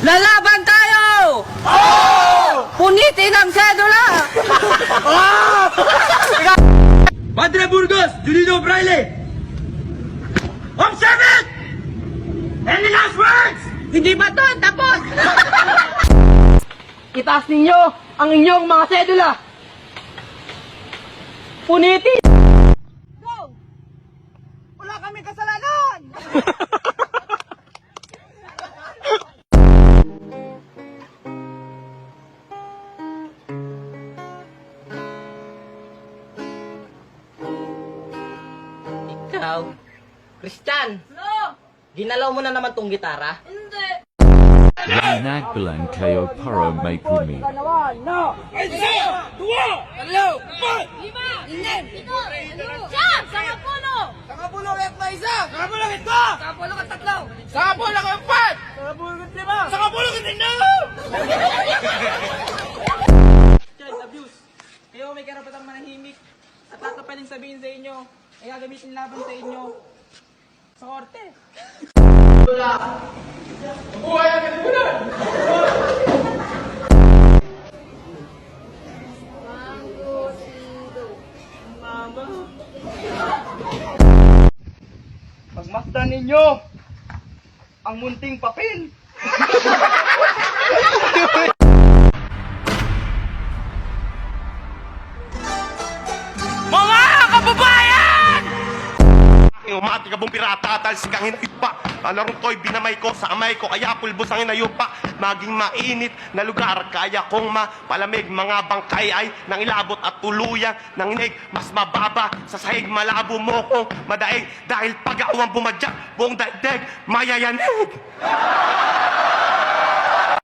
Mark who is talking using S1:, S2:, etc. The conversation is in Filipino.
S1: Lalaban tayo! Punitin ang sedula!
S2: Padre Burgos, Julino Braille! Observe it! Any last words?
S1: Hindi ba to? Tapos!
S3: Itaas ninyo ang inyong mga sedula. Punitin!
S1: Go! Wala kami kasalanan!
S3: Ikaw, Christian,
S1: No!
S3: ginalaw mo na naman tong gitara.
S1: Hindi!
S4: Nagbilang kayo para may pumi.
S5: Child abuse. Kayo may karapatang manahimik at lahat na pwedeng sabihin sa inyo ay gagamitin laban sa inyo sa korte.
S2: Pagmasdan ninyo ang munting papel.
S6: Mga kababayan! Umati ka bong pirata, talsi kang hintipa. Alarong ko'y binamay ko sa amay ko, kaya pulbos ang inayupa. Maging mainit na lugar, kaya kong mapalamig. Mga bangkay ay nang ilabot at tuluyan ng inig. Mas mababa sa sahig, malabo mo kong madaig. Dahil pag-awang bumadyak, buong daigdig mayayanig.